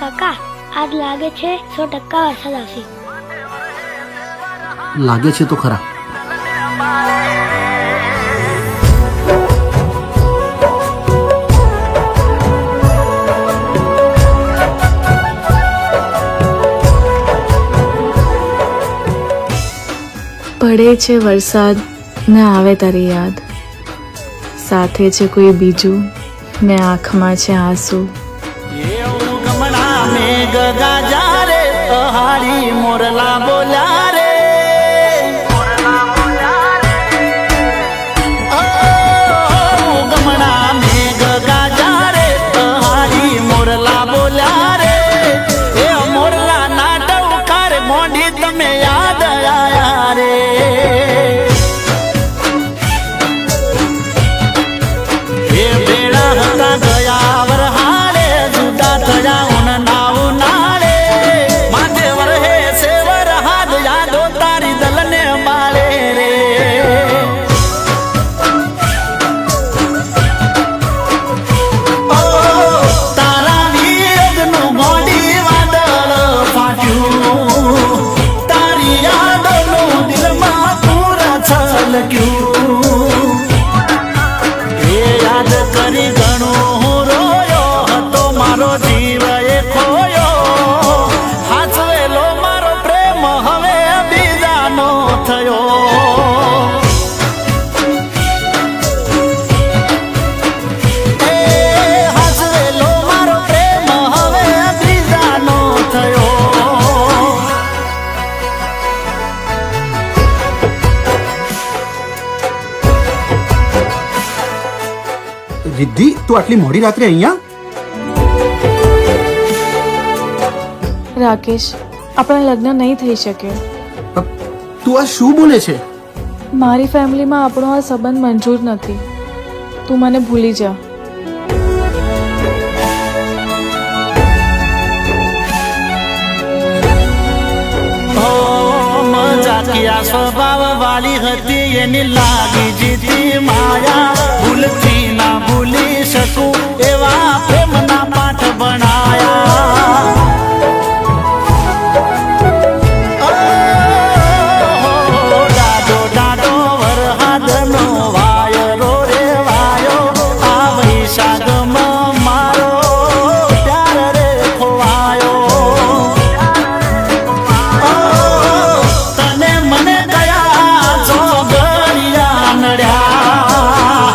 કાકા આજ લાગે છે 100% વરસાદ આવશે. લાગે છે તો ખરા. પડે છે વરસાદ ને આવે તારી યાદ, સાથે છે કોઈ બીજું ને આંખમાં છે આંસુ. મોરલા બોલ્યા રે ગમણા મેઘ ગાજા રે હારી મોરલા બોલ્યા રે એ મોરલા ના ટવકાર મોઢી તમે યાદ આયા રે. એ બેડા હતા ગયા વરહાડે જુદા થયા ઉનાવ નાળે માથે વરહે સેવર હાથ યાદો તારી દલને માળે રે. તારા વિયોગનું મોડી વાદળ ફાટ્યું, તારી યાદોનું દિલમાં પૂરા છલક્યું. એ યાદ કરી ઘણું હું રોયો હતો મારો જીવ એ ખોયો, હાચવેલો મારો પ્રેમ હવે બીજાનો થયો. એ હાચવેલો મારો પ્રેમ હવે બીજાનો થયો. રિદ્ધિ, તું આટલી મોડી રાત્રે અહીંયા? રાકેશ, આપણા લગ્ન નહીં થઈ શકે. તું આ શું બોલે છે? મારી ફેમિલીમાં આપણો આ સંબંધ મંજૂર નથી. તું મને ભૂલી જા. મજાકિયા સ્વભાવ વાળી હતી એની લાગી જીતી માયા, ભૂલથી ના ભૂલી શકું એવા પ્રેમના પાઠ ભણાયા. ડાડો ડાડો વરહાદનો વાયરો રે વાયો, આ વૈશાખમાં મારો પ્યાર રે ખોવાયો. તને મને કયા ચોગડિયા નડ્યા,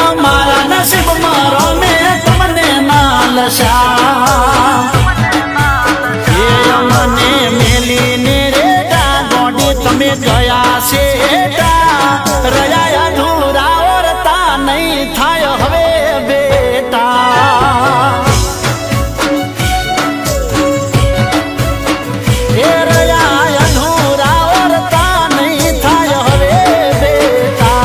અમારા નસીબમાં રમે તમને ના લસ્યા. એ મને મેલીને રેટા ગોડી તમે ગયા શેટા, રહ્યા અધૂરા ઓરતા નહીં થાય હવે બેટા. એ રહ્યા અધૂરા ઓરતા નહીં થાય હવે બેટા.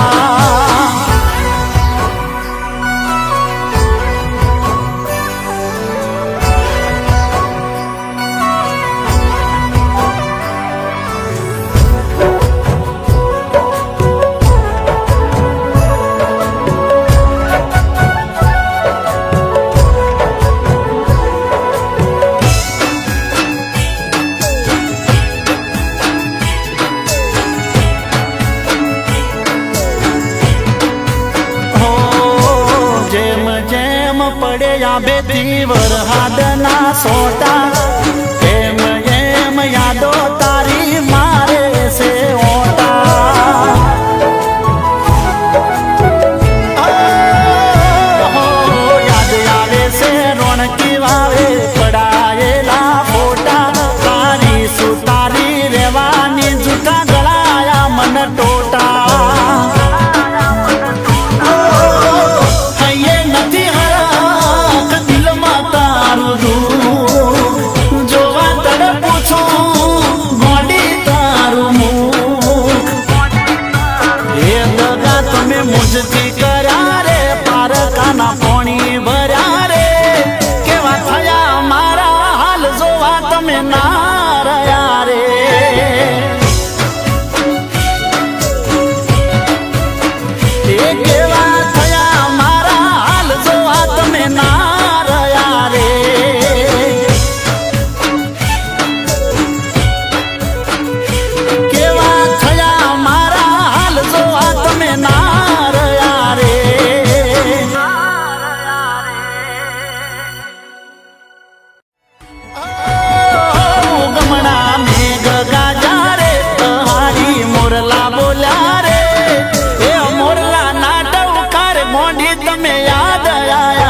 જેમ જેમ પડ્યા બેથી વરહાદના સોટા, એમ એમ યાદો તારી મારે છે ઓટા. યાદ આવે છે રોણકી વાવે પડાયેલા ફોટા, તારી સુતારી રેવાની જૂઠા ગળાયા મન ટોટા. હૈયે નથી હરખ દિલમાં તારું દુઃખ, ગયા